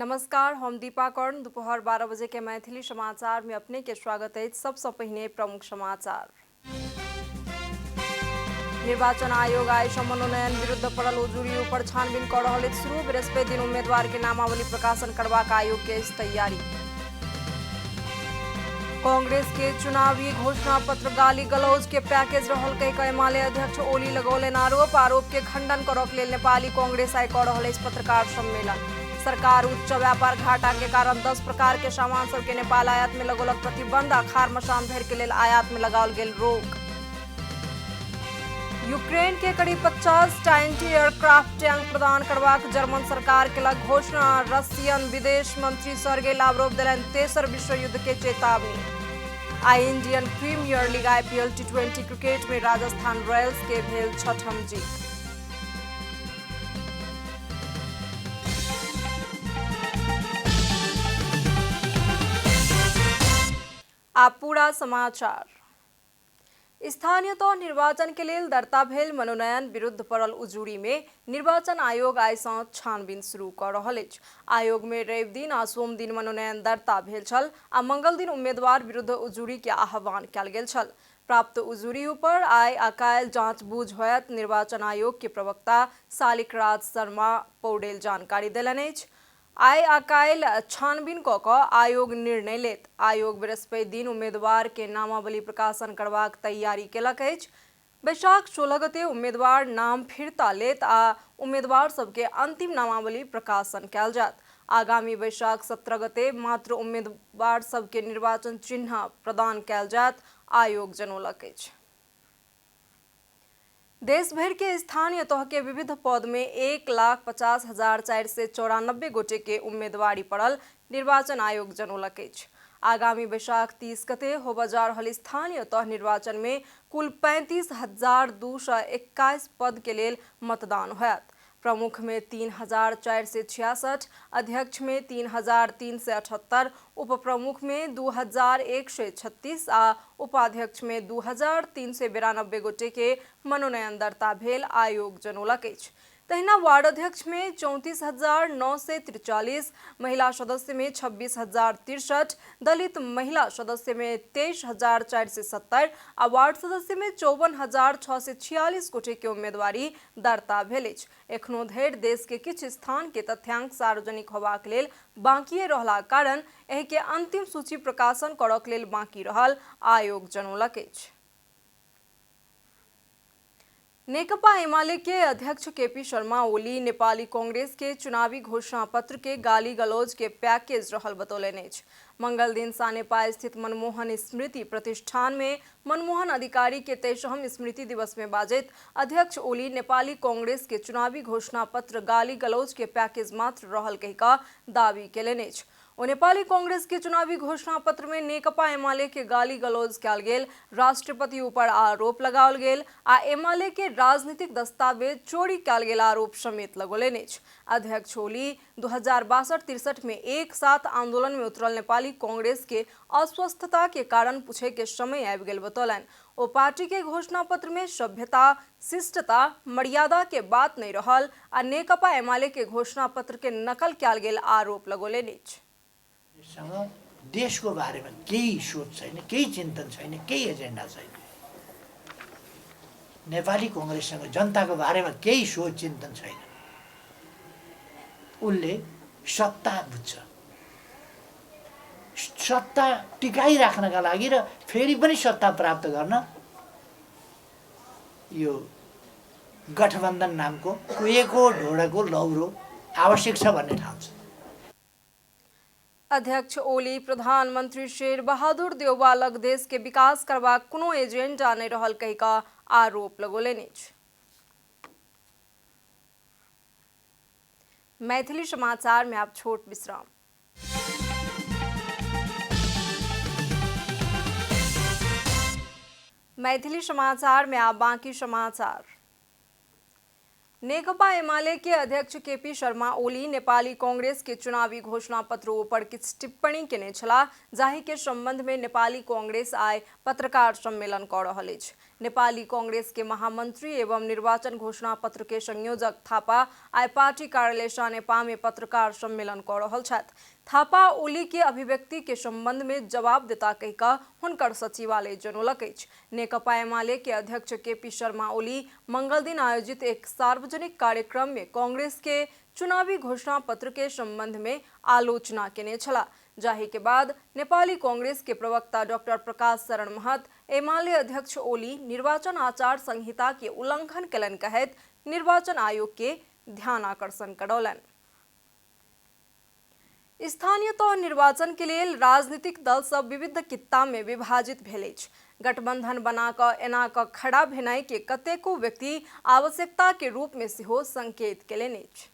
नमस्कार, हम दीपा कर्ण। दोपहर 12 बजे के मैथिली समाचार में अपने के स्वागत है। सबसे पहिने प्रमुख समाचार। निर्वाचन आयोग आइ मनोनयन विरुद्ध पड़ल उजुरी ऊपर छानबीन कर रहल अछि शुरू। बृहस्पति दिन उम्मीदवार के नामावली प्रकाशन करबाक आयोग के तैयारी। कांग्रेस के चुनावी घोषणा पत्र गाली गलौज के पैकेज रहल कहि कऽ एमाले अध्यक्ष ओली लगौलनि आरोप के खंडन करक लेल नेपाली कांग्रेस आइ कऽ रहल अछि पत्रकार सम्मेलन। सरकार उच्च व्यापार घाटा के कारण 10 प्रकार के सामान सब के नेपाल आयात में लगौलक प्रतिबंध। खार मसाम धरि के लेल आयात में लगाओल गेल रोक। यूक्रेन के करीब 50 टा एंटी एयरक्राफ्ट टैंक प्रदान करबाक जर्मन सरकार केलक घोषणा। रशियन विदेश मंत्री सर्गेई लावरोव देलनि तेसर विश्व युद्ध के चेतावनी। आई Indian Premier League IPL T20 cricket में राजस्थान रॉयल्स के भेल 6ठम जीत। आप पूरा समाचार। स्थानीयतः निर्वाचन के लेल दर्ता भेल मनोनयन विरुद्ध पड़ल उजुरी में निर्वाचन आयोग आइ सँ छानबीन शुरू कऽ रहल अछि। आयोग में रवि दिन आ सोम दिन मनोनयन दर्ता भेल छल आ मंगल दिन उम्मीदवार विरुद्ध उजुरी के आह्वान कयल गेल छल। प्राप्त उजुरी ऊपर आइ आ काल्हि जांच-बूझ होयत। निर्वाचन आयोग के प्रवक्ता शालिक राज शर्मा पौडेल जानकारी देलनि अछि। आइ आ काल्हि छानबीन कऽ कऽ आयोग निर्णय लेत। आयोग बृहस्पति दिन उम्मीदवार के नामावली प्रकाशन करबाक तैयारी केलक अछि। बैशाख 16 गते उम्मीदवार नाम फिरता लेत आ उम्मीदवार सबके अंतिम नामावली प्रकाशन कयल जायत। आगामी बैशाख 17 गते मात्र उम्मीदवार सबके निर्वाचन चिन्ह प्रदान कयल जायत, आयोग जनौलक अछि। देश भर के स्थानीय तह के विविध पद में 1,50,494 गोटे के उम्मीदवारी पड़ल, निर्वाचन आयोग जनौलक अछि। आगामी बैशाख 30 गते होबय जा रहल स्थानीय तह निर्वाचन में कुल 35,221 पद के लेल मतदान होयत। प्रमुख में 3,466, अध्यक्ष में 3,378, उप प्रमुख में 2,136 आ उपाध्यक्ष में 2,392 गोटे के मनोनयन दर्ता भेल, आयोग जनौलक अछि। तहिना वार्ड अध्यक्ष में 34,943, महिला सदस्य में 26,063, दलित महिला सदस्य में 23,470 आ वार्ड सदस्य में 54,646 गोटे के उम्मीदवारी दर्ता भेल अछि। एखनो धरि देश के किछु स्थान के तथ्यांक सार्वजनिक होबाक लेल बाँकिए रहलाक कारण एहि के अंतिम सूची प्रकाशन करक लेल बाँकी रहल, आयोग जनौलक अछि। नेकपा एमाले के अध्यक्ष KP शर्मा ओली नेपाली कांग्रेस के चुनावी घोषणा पत्र के गाली गलौज के पैकेज रहल बतौलनि अछि। मंगल दिन सानेपा स्थित मनमोहन स्मृति प्रतिष्ठान में मनमोहन अधिकारी के 23वां स्मृति दिवस में बाजैत अध्यक्ष ओली नेपाली कांग्रेस के चुनावी घोषणा पत्र गाली गलौज के पैकेज मात्र रहल कहि कऽ दावी केलनि अछि। ओ नेपाली कांग्रेस के चुनावी घोषणा पत्र में नेकपा एमाले के गाली गलौज कयल गेल, राष्ट्रपति ऊपर आरोप लगाओल गेल आ एमाले के राजनीतिक दस्तावेज चोरी कयल गेल आरोप समेत लगौलनि अछि। अध्यक्ष ओली 2062-63 में एक साथ आंदोलन में उतरल नेपाली कांग्रेस के अस्वस्थता के कारण पूछे के समय आबि गेल बतौलनि। ओ पार्टी के घोषणा पत्र में सभ्यता, शिष्टता, मर्यादा के बात नहीं रहल आ नेकपा एमाले के घोषणा पत्र के नकल कयल गेल आरोप लगौलनि अछि। देशको बारेमा केही सोच छैन, केही चिन्तन छैन, केही एजेन्डा छैन। नेपाली कांग्रेससँग जनताको बारेमा केही सोच चिन्तन छैन। उनले सत्ता बुझ्छ, सत्ता टिकाइराख्नका लागि र फेरि पनि सत्ता प्राप्त गर्न यो गठबन्धन नामको कुहेको ढोडाको लौरो आवश्यक छ भन्ने ठान्छ। अध्यक्ष ओली प्रधानमंत्री शेर बहादुर देउवा लग देश के विकास करबाक कोनो एजेंडा नहीं रहल कहि कऽ आरोप लगौलनि अछि। मैथिली समाचार में आप छोट विश्राम। मैथिली समाचार में आप बाकी समाचार। नेकपा एमाले के अध्यक्ष केपी शर्मा ओली नेपाली कांग्रेस के चुनावी घोषणा पत्रों पर किछ टिप्पणी केने छला, जाहि के संबंध में नेपाली कांग्रेस आय पत्रकार सम्मेलन कर रहल अछि। नेपाली कांग्रेस के महामंत्री एवं निर्वाचन घोषणा पत्र के संयोजक थापा आय पार्टी कार्यालय सानेपा में पत्रकार सम्मेलन कर रहल छथि। थापा ओली के अभिव्यक्ति के संबंध में जवाब देता कहिका हुनकर सचिवालय जनौलक अछि। नेकपा एमाले के अध्यक्ष केपी शर्मा ओली मंगल दिन आयोजित एक सार्वजनिक कार्यक्रम में कांग्रेस के चुनावी घोषणा पत्र के संबंध में आलोचना केने छला, जाहि के बाद नेपाली कांग्रेस के प्रवक्ता डॉक्टर प्रकाश शरण महत एमाले अध्यक्ष ओली निर्वाचन आचार संहिता के उल्लंघन कलन कहैत निर्वाचन आयोग के ध्यान आकर्षण करौलन। स्थानीय तौर निर्वाचन के लिए राजनीतिक दल सब विविध कित्ता में विभाजित भेल अछि। गठबंधन बना क एना क खड़ा भेनाइ के कतेको व्यक्ति आवश्यकता के रूप में सेहो संकेत केलनि अछि।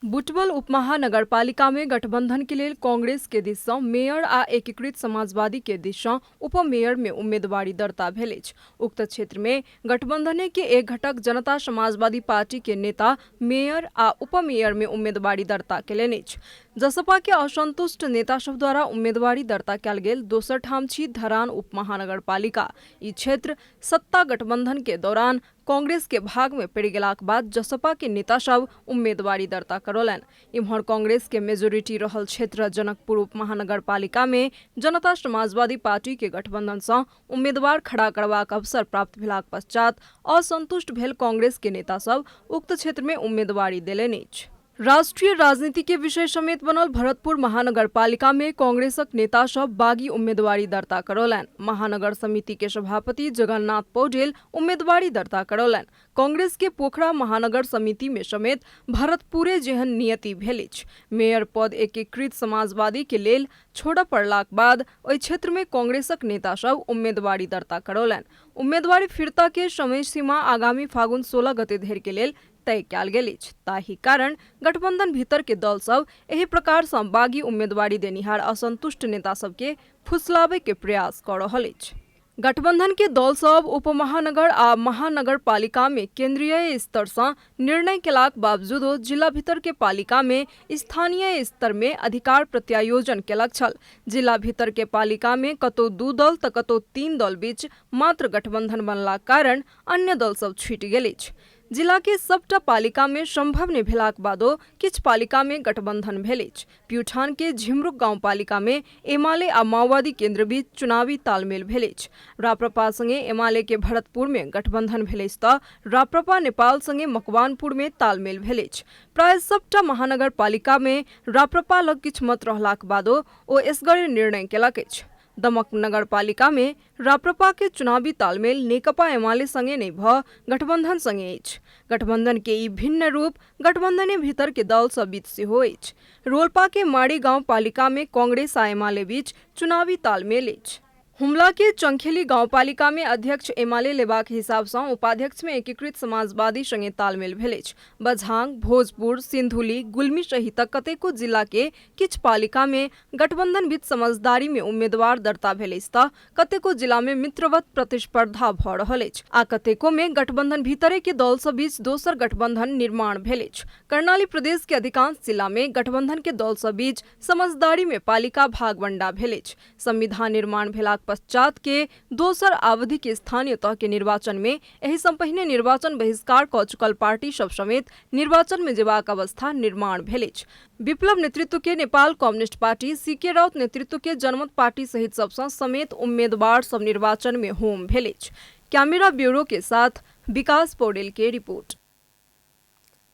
बुटवल उपमहानगरपालिका में गठबंधन के लिए कांग्रेस के दिस सँ मेयर आ एकीकृत समाजवादी के दिस सँ उपमेयर में उम्मीदवारी दर्ता भेल अछि। उक्त क्षेत्र में गठबंधने के एक घटक जनता समाजवादी पार्टी के नेता मेयर आ उपमेयर में उम्मीदवारी दर्ता केलनि अछि। जसपा के असंतुष्ट नेता सब द्वारा उम्मीदवारी दर्ता कयल गेल दोसर ठाम छी धरान उपमहानगरपालिका। ई क्षेत्र सत्ता गठबंधन के दौरान कांग्रेस के भाग में पड़ गेलाक बाद जसपा के नेता सब उम्मीदवारी दर्ता करौलन। इम्हर कांग्रेस के मेजोरिटी रहल क्षेत्र जनकपुर उपमहानगरपालिका में जनता समाजवादी पार्टी के गठबंधन सँ उम्मीदवार खड़ा करबाक अवसर प्राप्त भेलाक पश्चात असंतुष्ट भेल कांग्रेस के नेता सब उक्त क्षेत्र में उम्मीदवारी देलनि अछि। राष्ट्रीय राजनीति के विषय समेत बनल भरतपुर महानगरपालिका में कांग्रेसक नेता सब बागी उम्मीदवारी दर्ता करौलन। महानगर समिति के सभापति जगन्नाथ पौडेल उम्मीदवारी दर्ता करौलन। कांग्रेस के पोखरा महानगर समिति में समेत भरतपुरे जेहन नियति भेल अछि। मेयर पद एकीकृत समाजवादी के लेल छोड़ पड़लाक बाद ओहि क्षेत्र में कांग्रेसक नेता सब उम्मीदवारी दर्ता करौलन। उम्मीदवारी फिरता के समय सीमा आगामी फागुन 16 गते धरि के लेल तय कयल गेल अछि। ताहि कारण गठबंधन भीतर के दल सब एहि प्रकार सँ बागी उम्मीदवारी देनिहार असंतुष्ट नेता सब के फुसलाबे के प्रयास कऽ रहल अछि। गठबंधन के दल सब उपमहानगर आ महानगर पालिका में केंद्रीय स्तर से निर्णय केलाक बावजूदो जिला भीतर के पालिका में स्थानीय स्तर में अधिकार प्रत्यायोजन केलक छल। जिला भीतर के पालिका में कतौ 2 दल तऽ कतौ 3 दल बीच मात्र गठबंधन बनलाक कारण अन्य दल सब छूटि गेल अछि। जिला के सबटा पालिका में संभव नहि भेलाक बादो किछ पालिका में गठबंधन भेल अछि। प्युठान के झिमरुक गांव पालिका में एमाले आ माओवादी केंद्र बीच चुनावी तालमेल भेल अछि। राप्रपा संगे एमाले के भरतपुर में गठबंधन भेल अछि तऽ राप्रपा नेपाल संगे मकवानपुर में तालमेल भेल अछि। प्राय सबटा महानगर पालिका में राप्रपा लग किछ मत रहलाक बादो ओ एसगरे निर्णय केलक अछि। दमक नगर पालिका में राप्रपा के चुनावी तालमेल नेकपा एमाले संगे नहीं भ गठबंधन संगे अछि। गठबंधन के ई भिन्न रूप गठबंधने भीतर के दल सब बीच सेहो अछि। रोलपा के माड़ी गांव पालिका में कांग्रेस आ एमाले बीच चुनावी तालमेल अछि। हुमला के चंखेली गांव पालिका में अध्यक्ष एमाले लेबाक हिसाब सँ उपाध्यक्ष में एकीकृत समाजवादी संगे तालमेल भेल अछि। बझांग, भोजपुर, सिंधुली, गुल्मी सहित कतेको जिला के किछ पालिका में गठबंधन बीच समझदारी में उम्मीदवार दर्ता भेल अछि तऽ कतेको जिला में मित्रवत प्रतिस्पर्धा भऽ रहल अछि आ कतेको में गठबंधन भीतरे के दल सब बीच दोसर गठबंधन निर्माण भेल अछि। कर्णाली प्रदेश के अधिकांश जिला में गठबंधन के दल सब बीच समझदारी में पालिका भागवंडा भेल अछि। संविधान निर्माण भेलाक पश्चात के दोसर अवधि के स्थानीय तह के निर्वाचन में एहि सँ पहिने निर्वाचन बहिष्कार कऽ चुकल पार्टी सब समेत निर्वाचन में जेबाक अवस्था निर्माण भेल अछि। विप्लव नेतृत्व के Nepal communist party, CK Raut नेतृत्व के जनमत पार्टी सहित सब सँ समेत उम्मीदवार सब निर्वाचन में होम भेल अछि। कैमरा ब्यूरो के साथ विकास पौडेल के रिपोर्ट।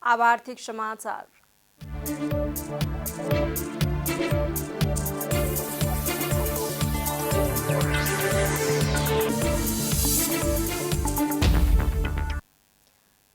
अब आर्थिक समाचार।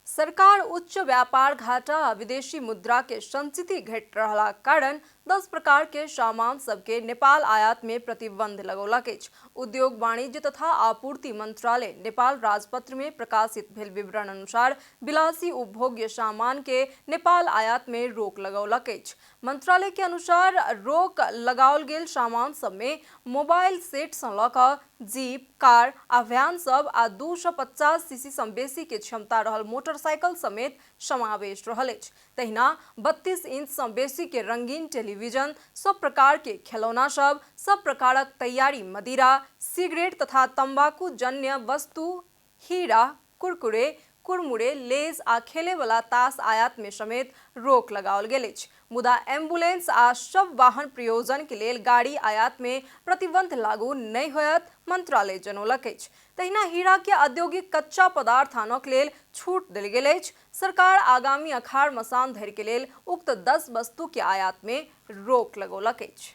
सरकार उच्च व्यापार घाटा आ विदेशी मुद्रा के संचिति घट रहलाक कारण 10 प्रकार के सामान सबके नेपाल आयात में प्रतिबंध लगौलक अछि। उद्योग वाणिज्य तथा आपूर्ति मंत्रालय नेपाल राजपत्र में प्रकाशित भेल विवरण अनुसार विलासी उपभोग्य सामान के नेपाल आयात में रोक लगौलक अछि। मंत्रालय के अनुसार रोक लगाओल गेल सामान सब में मोबाइल सेट सँ लऽ कऽ जीप, कार आ वैन सब आ 250 सीसी सँ बेसी के क्षमता रहल मोटरसाइकिल समेत समावेश रहल अछि। तहिना 32 इंच सँ बेसी के रंगीन टेलीविजन, सब प्रकार के खिलौना सब प्रकारक तैयारी मदिरा, सिगरेट तथा तंबाकू जन्य वस्तु, हीरा, कुरकुरे, कुरमुरे, लेज आ खेले वाला ताश आयात में समेत रोक लगाओल गेल अछि। मुदा एम्बुलेंस आ शव वाहन प्रयोजन के लेल गाड़ी आयात में प्रतिबंध लागू नहीं होयत मंत्रालय जनौलक अछि। तहिना हीरा के औद्योगिक कच्चा पदार्थ आनक लेल छूट देल गेल अछि। सरकार आगामी अखाड़ मसान धरि के लेल उक्त 10 वस्तु के आयात में रोक लगौलक अछि।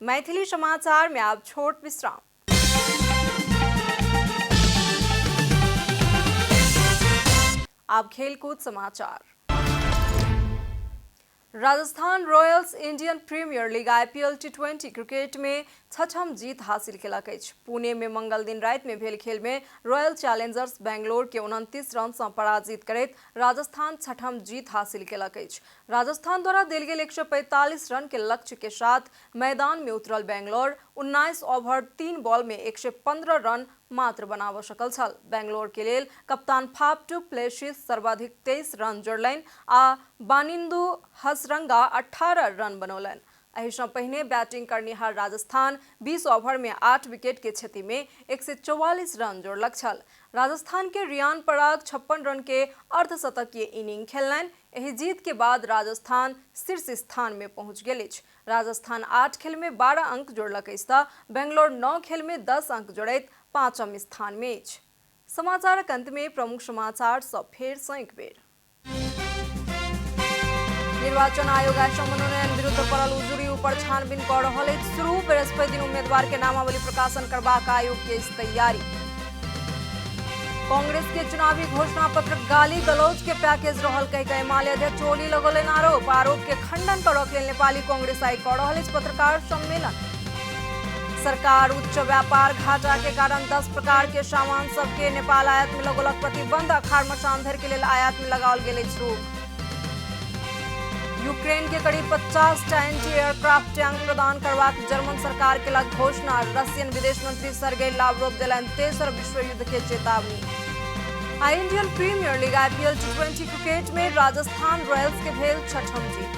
मैथिली समाचार में आप छोट विश्राम। अब खेलकूद समाचार। Rajasthan Royals Indian Premier League IPL T20 cricket में छठम जीत हासिल केलक अछि। पुणे में मंगल दिन राति में भेल खेल में रॉयल चैलेंजर्स बैंगलोर के 29 रन सँ पराजित करैत राजस्थान छठम जीत हासिल केलक अछि। राजस्थान द्वारा देल गेल 145 रन के लक्ष्य के साथ मैदान में उतरल बैंगलोर 19 ओवर 3 बॉल में 115 रन मात्र बनाबऽ सकल छल। बैंगलोर के लेल कप्तान फाफ डु प्लेसिस सर्वाधिक 23 रन जोड़लनि आ बानिंदु हसरंगा 18 रन बनौलनि। एहि सँ पहिने बैटिंग करनिहार राजस्थान 20 ओवर में 8 विकेट के क्षति में 144 रन जोड़लक छल। राजस्थान के रियान पराग 56 रन के अर्धशतकीय इनिंग खेललनि। एहि जीत के बाद राजस्थान शीर्ष स्थान में पहुंच गेल अछि। राजस्थान 8 खेल में 12 अंक जोड़लक अछि तऽ बैंगलोर 9 खेल में 10 अंक जोड़ैत 5म स्थान में अछि। समाचारक अंत में प्रमुख समाचार सब फेर सँ एक बेर। निर्वाचन आयोग आश्रम मनोनयन विरुद्ध पड़ल उजुरी ऊपर छानबीन कऽ रहल अछि शुरू। बृहस्पति दिन उम्मीदवार के नामावली प्रकाशन करबाक आयोग के तैयारी। कांग्रेस के चुनावी घोषणा पत्र गाली गलौज के पैकेज रहल कहि माले अध्यक्ष ओली लगौलनि आरोप के खंडन करबाक लेल नेपाली कांग्रेस आई कऽ रहल अछि पत्रकार सम्मेलन। सरकार उच्च व्यापार घाटा के कारण 10 प्रकार के सामान सबके नेपाल आयात में लगौलक प्रतिबंध। अखाड़ मसान धरि के लेल आयात में लगाओल गेल अछि रोक। यूक्रेन के करीब 50 टा एंटी एयरक्राफ्ट टैंक प्रदान करबाक जर्मन सरकार केलक घोषणा। रशियन विदेश मंत्री सर्गेई लावरोव देलनि तेसर विश्व युद्ध के चेतावनी। Indian Premier League IPL T20 cricket में राजस्थान रॉयल्स के भेल छठम जीत।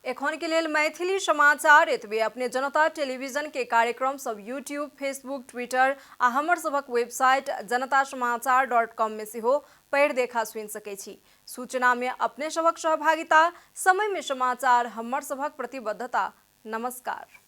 एखन के लेल मैथिली समाचार एतबे। अपने जनता टेलीविजन के कार्यक्रम सब यूट्यूब, फेसबुक, ट्विटर आ हमर सबक वेबसाइट janatasamaachar.com में सेहो पढ़ि देखा सुनि सकै छी। सूचना में अपने सबक सहभागिता, समय में समाचार हमर सबक प्रतिबद्धता। नमस्कार।